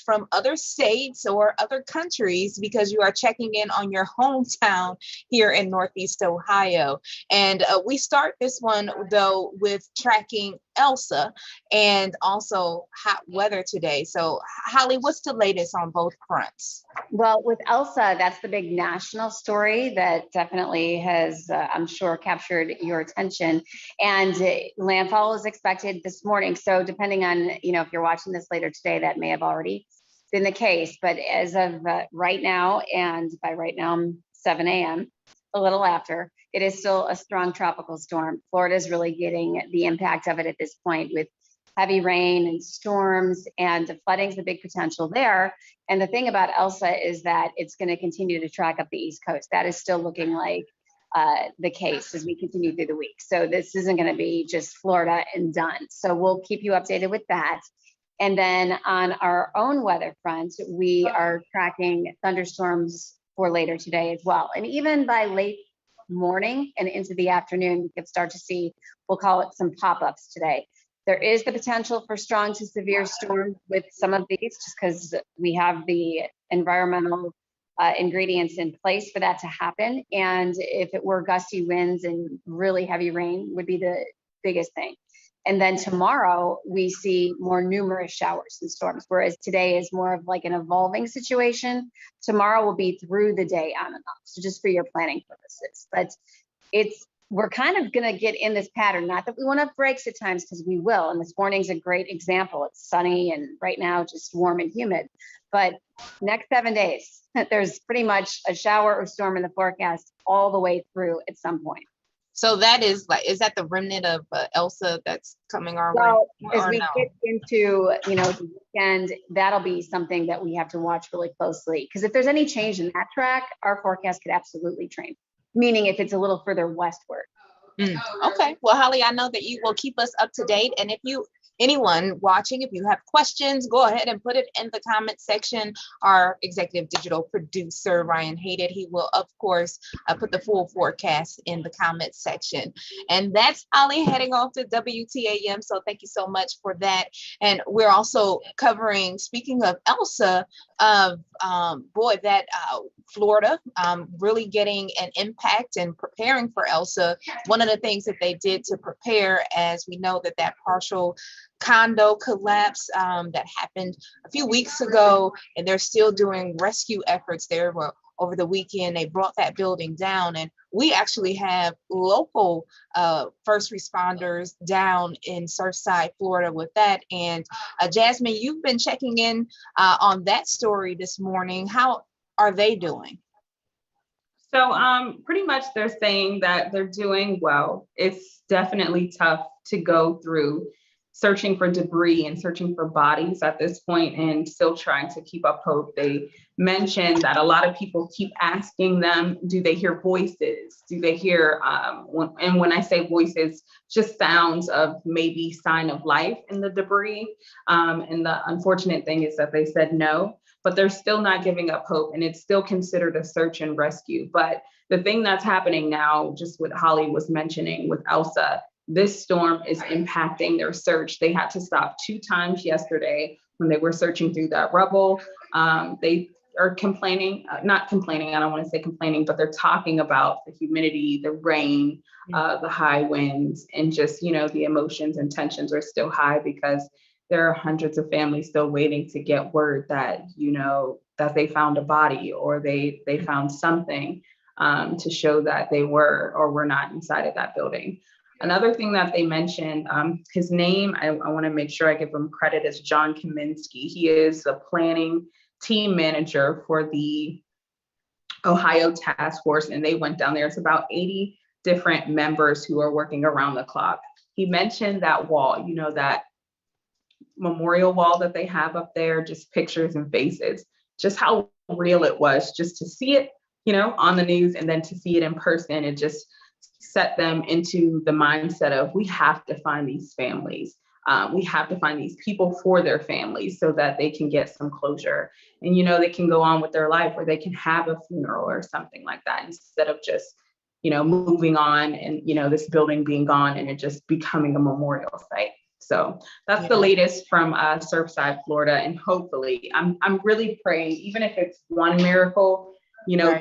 from other states or other countries because you are checking in on your hometown here in Northeast Ohio. And we start this one, though, with tracking Elsa and also hot weather today. So, Holly, what's the latest on both fronts? Well, with Elsa, that's the big national story that definitely has, I'm sure, captured your attention. And landfall is expected this morning. So depending on, if you're watching this later today, that may have already been the case. But as of right now, and by right now, 7 a.m., a little after, it is still a strong tropical storm. Florida is really getting the impact of it at this point with heavy rain and storms, and the flooding's a big potential there. And the thing about Elsa is that it's going to continue to track up the East Coast. That is still looking like the case as we continue through the week. So this isn't going to be just Florida and done. So we'll keep you updated with that. And then on our own weather front, we are tracking thunderstorms for later today as well. And even by late morning and into the afternoon, we could start to see, we'll call it some pop-ups today. There is the potential for strong to severe storms with some of these, just because we have the environmental ingredients in place for that to happen. And if it were gusty winds and really heavy rain would be the biggest thing. And then tomorrow we see more numerous showers and storms, whereas today is more of like an evolving situation. Tomorrow will be through the day on and off. So just for your planning purposes, but we're kind of going to get in this pattern. Not that we won't have breaks at times, because we will. And this morning's a great example. It's sunny and right now just warm and humid. But next 7 days, there's pretty much a shower or storm in the forecast all the way through at some point. So that is that the remnant of Elsa that's coming our way? Well, as we get into, the weekend, that'll be something that we have to watch really closely. Because if there's any change in that track, our forecast could absolutely change. Meaning if it's a little further westward. Okay. Well, Holly, I know that you will keep us up to date. And anyone watching, if you have questions, go ahead and put it in the comment section. Our executive digital producer, Ryan Hated, he will, of course, put the full forecast in the comment section. And that's Holly heading off to WTAM. So thank you so much for that. And we're also covering, speaking of Elsa, Florida really getting an impact and preparing for Elsa. One of the things that they did to prepare, as we know that partial condo collapse that happened a few weeks ago, and they're still doing rescue efforts there. Over the weekend, they brought that building down, and we actually have local first responders down in Surfside, Florida with that. And Jasmine, you've been checking in on that story this morning. How are they doing? So pretty much they're saying that they're doing well. It's definitely tough to go through searching for debris and searching for bodies at this point and still trying to keep up hope. They mentioned that a lot of people keep asking them, do they hear voices? Do they hear, when I say voices, just sounds of maybe sign of life in the debris. And the unfortunate thing is that they said no, but they're still not giving up hope, and it's still considered a search and rescue. But the thing that's happening now, just what Holly was mentioning with Elsa, this storm is impacting their search. They had to stop 2 times yesterday when they were searching through that rubble. They are complaining, not complaining, I don't want to say complaining, but they're talking about the humidity, the rain, the high winds, and just, the emotions and tensions are still high because there are hundreds of families still waiting to get word that, that they found a body or they found something to show that they were or were not inside of that building. Another thing that they mentioned, his name, I want to make sure I give him credit, is John Kaminsky. He is the planning team manager for the Ohio Task Force, and they went down there. It's about 80 different members who are working around the clock. He mentioned that wall, that memorial wall that they have up there, just pictures and faces, just how real it was just to see it, on the news, and then to see it in person. It just set them into the mindset of, we have to find these families. We have to find these people for their families so that they can get some closure and, they can go on with their life, or they can have a funeral or something like that, instead of just, moving on and, this building being gone and it just becoming a memorial site. So that's the latest from Surfside, Florida. And hopefully I'm really praying, even if it's one miracle, you know,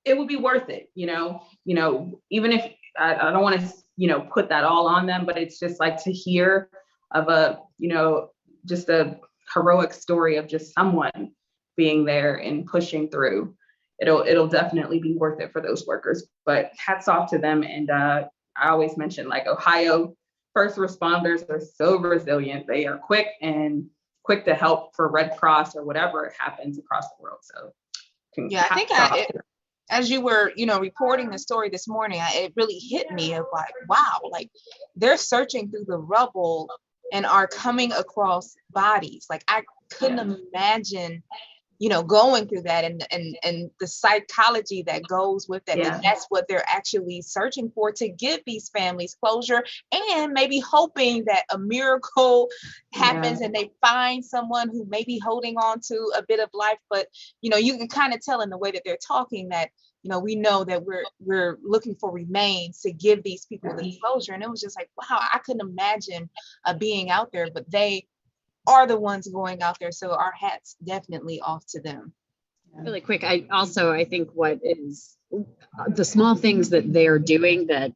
it would be worth it, you know, even if I don't want to, you know, put that all on them, but it's just like to hear of a, you know, just a heroic story of just someone being there and pushing through. It'll definitely be worth it for those workers, but hats off to them. And I always mention, like, Ohio first responders are so resilient. They are quick to help for Red Cross or whatever happens across the world. So yeah, I think as you were, you know, reporting the story this morning, it really hit me of like, wow, like they're searching through the rubble and are coming across bodies. Like I couldn't imagine, you know, going through that and the psychology that goes with that. And that's what they're actually searching for, to give these families closure, and maybe hoping that a miracle happens and they find someone who may be holding on to a bit of life. But, you know, you can kind of tell in the way that they're talking that, you know, we know that we're looking for remains to give these people the closure. And it was just like, wow, I couldn't imagine being out there, but they are the ones going out there. So our hats definitely off to them. Really quick, I think what is the small things that they're doing that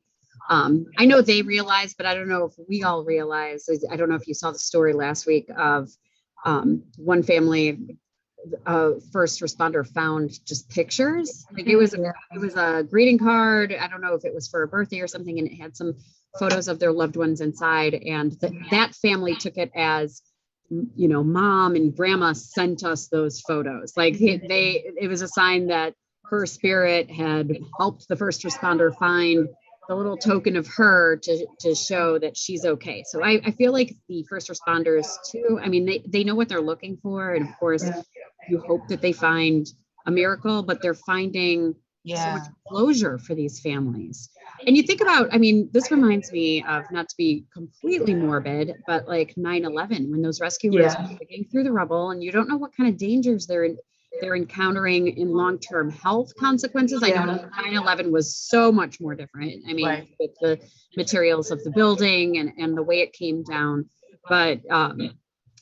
I know they realize, but I don't know if we all realize. I don't know if you saw the story last week of one family, first responder found just pictures. Like it was a greeting card. I don't know if it was for a birthday or something, and it had some photos of their loved ones inside. And that family took it as, you know, mom and grandma sent us those photos. Like it was a sign that her spirit had helped the first responder find the little token of her to show that she's okay. So I feel like the first responders too, I mean, they know what they're looking for. And of course, you hope that they find a miracle, but they're finding so much closure for these families. And you think about, I mean, this reminds me of, not to be completely morbid, but like 9/11, when those rescuers are digging through the rubble and you don't know what kind of dangers they're encountering in long-term health consequences. I know 9/11 was so much more different. I mean, with the materials of the building and the way it came down. But,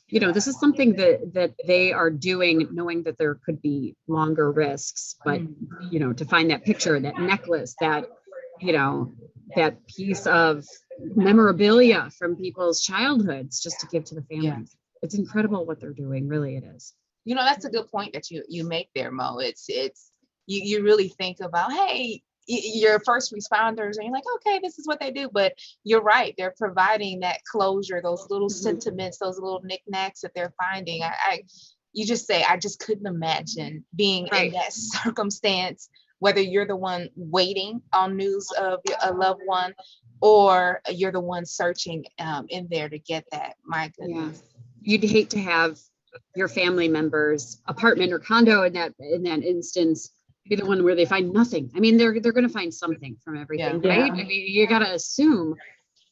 you know, this is something that they are doing, knowing that there could be longer risks. But, you know, to find that picture, that necklace, that, you know, that piece of memorabilia from people's childhoods just to give to the families. It's incredible what they're doing. Really, it is. You know, that's a good point that you make there, Mo. It's you really think about, hey, your first responders, and you're like, okay, this is what they do. But you're right, they're providing that closure, those little sentiments, those little knickknacks that they're finding. You just say, I just couldn't imagine being in that circumstance, whether you're the one waiting on news of a loved one or you're the one searching in there to get that. My goodness. You'd hate to have your family member's apartment or condo in that instance be the one where they find nothing. I mean, they're going to find something from everything, right? I mean, you got to assume,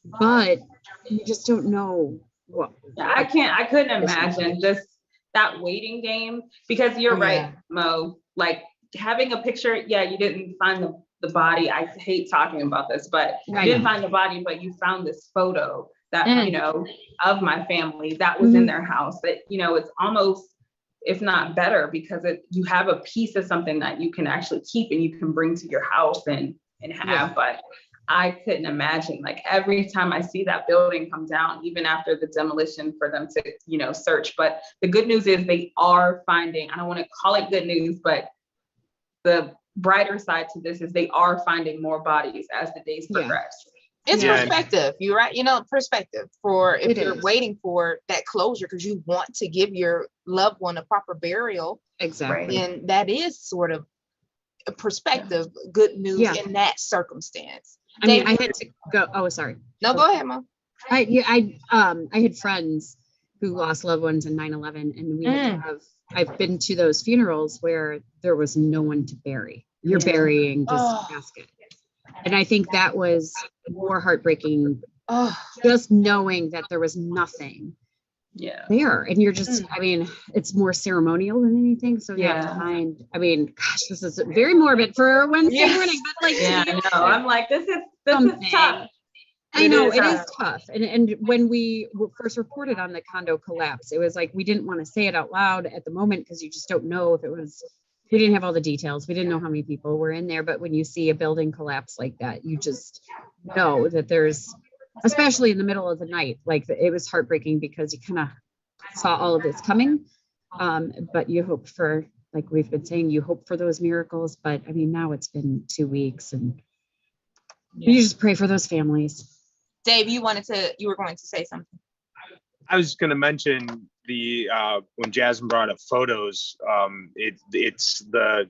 but you just don't know what. I couldn't imagine just that waiting game, because you're right, Mo, like having a picture. You didn't find the body. I hate talking about this, but you didn't find the body, but you found this photo that, you know, of my family that was in their house. That, you know, it's almost, if not better, because you have a piece of something that you can actually keep and you can bring to your house and have. But I couldn't imagine, like, every time I see that building come down, even after the demolition, for them to, you know, search. But the good news is they are finding, I don't want to call it good news, but the brighter side to this is they are finding more bodies as the days progress. It's perspective. You're right. You know, perspective for if you're waiting for that closure because you want to give your loved one a proper burial. Exactly. And that is sort of a perspective, good news in that circumstance. I mean, I had to go. Oh, sorry. No, go ahead, Mom. I had friends who lost loved ones in 9/11, and we had to have. I've been to those funerals where there was no one to bury. You're burying just a casket. And I think that was more heartbreaking, just knowing that there was nothing there. And you're just, I mean, it's more ceremonial than anything. So you have to find, I mean, gosh, this is very morbid for Wednesday morning, but like, I know. I'm like, this is tough. I know is it is tough. And when we first reported on the condo collapse, it was like we didn't want to say it out loud at the moment because you just don't know if it was, we didn't have all the details. We didn't know how many people were in there. But when you see a building collapse like that, you just know that there's, especially in the middle of the night, like it was heartbreaking because you kind of saw all of this coming. But you hope for, like we've been saying, you hope for those miracles. But I mean, now it's been 2 weeks and you just pray for those families. Dave, you were going to say something. I was going to mention the when Jasmine brought up photos, it's the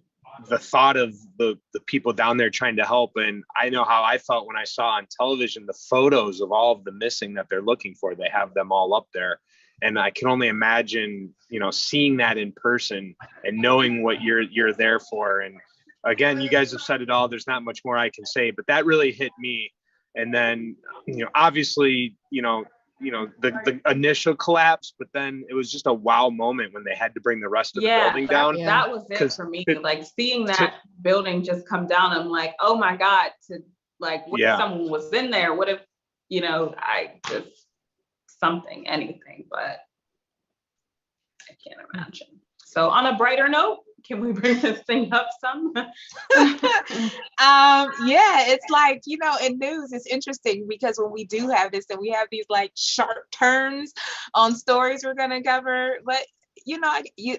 thought of the people down there trying to help. And I know how I felt when I saw on television the photos of all of the missing that they're looking for. They have them all up there. And I can only imagine, seeing that in person and knowing what you're there for. And again, you guys have said it all. There's not much more I can say, but that really hit me. And then, obviously, the initial collapse, but then it was just a wow moment when they had to bring the rest of the building down. That was it for me. Like seeing that building just come down, I'm like, oh my God, what if someone was in there? What if, I just anything, but I can't imagine. So on a brighter note, can we bring this thing up some? It's like, in news, it's interesting because when we do have this and we have these like sharp turns on stories we're going to cover, but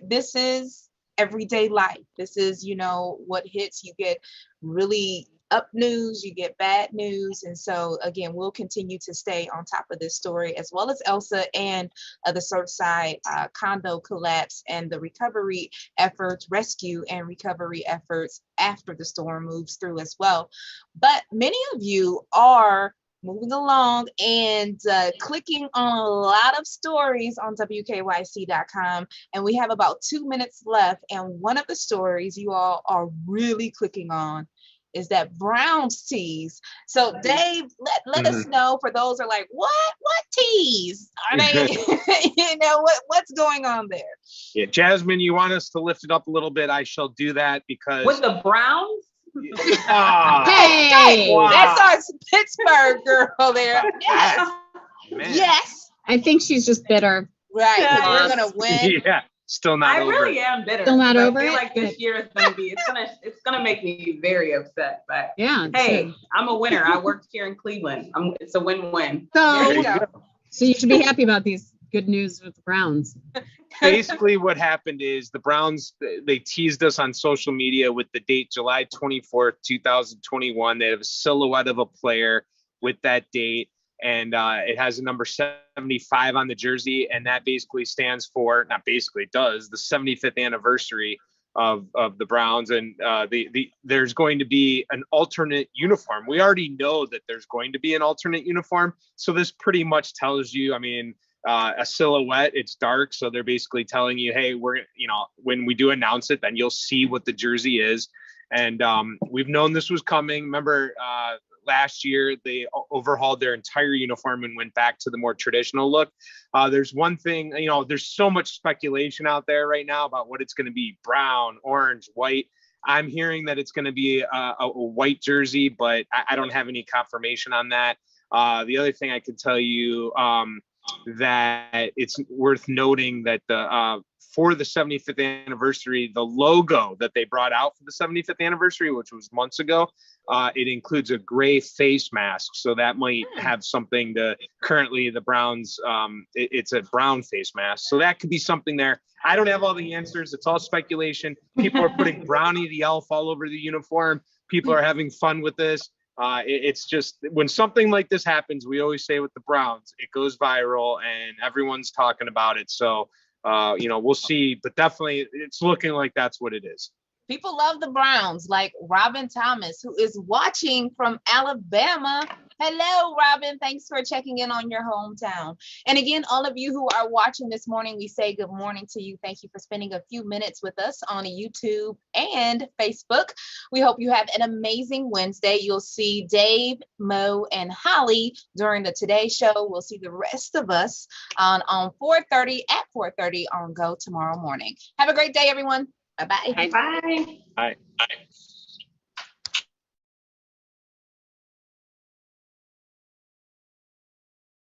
this is everyday life. This is, what hits. You get really up news, you get bad news. And so again, we'll continue to stay on top of this story, as well as Elsa and the Surfside condo collapse and the recovery efforts, rescue and recovery efforts after the storm moves through as well. But many of you are moving along and clicking on a lot of stories on WKYC.com. And we have about 2 minutes left. And one of the stories you all are really clicking on is that Browns tease. So Dave, let us know, for those who are like, what tease? Are they, what's going on there? Yeah, Jasmine, you want us to lift it up a little bit? I shall do that because with the Browns. Hey, wow. That's our Pittsburgh girl there. Yes. Yes. I think she's just bitter. Right. Yeah. We're gonna win. Yeah. Still not over. I really am bitter. Still not over. I feel like this year is gonna be. It's gonna make me very upset. But yeah. Hey, I'm a winner. I worked here in Cleveland. It's a win-win. So you should be happy about these good news with the Browns. Basically, what happened is the Browns, they teased us on social media with the date July 24th, 2021. They have a silhouette of a player with that date. And it has a number 75 on the jersey, and that basically stands for, not basically, it does, the 75th anniversary of the Browns. And there's going to be an alternate uniform. We already know that there's going to be an alternate uniform. So this pretty much tells you, a silhouette, it's dark. So they're basically telling you, hey, we're, when we do announce it, then you'll see what the jersey is. And we've known this was coming. Remember, last year, they overhauled their entire uniform and went back to the more traditional look. There's one thing, there's so much speculation out there right now about what it's going to be: brown, orange, white. I'm hearing that it's going to be a white jersey, but I don't have any confirmation on that. The other thing I could tell you, that it's worth noting that for the 75th anniversary, the logo that they brought out for the 75th anniversary, which was months ago, it includes a gray face mask. So that might have something to, currently the Browns, it's a brown face mask. So that could be something there. I don't have all the answers. It's all speculation. People are putting Brownie the elf all over the uniform. People are having fun with this. It's just, when something like this happens, we always say with the Browns, it goes viral and everyone's talking about it. So, we'll see, but definitely it's looking like that's what it is. People love the Browns, like Robin Thomas, who is watching from Alabama. Hello, Robin. Thanks for checking in on your hometown. And again, all of you who are watching this morning, we say good morning to you. Thank you for spending a few minutes with us on YouTube and Facebook. We hope you have an amazing Wednesday. You'll see Dave, Mo, and Holly during the Today Show. We'll see the rest of us on 4:30 at 4:30 on Go tomorrow morning. Have a great day, everyone. Bye-bye. Bye. Bye.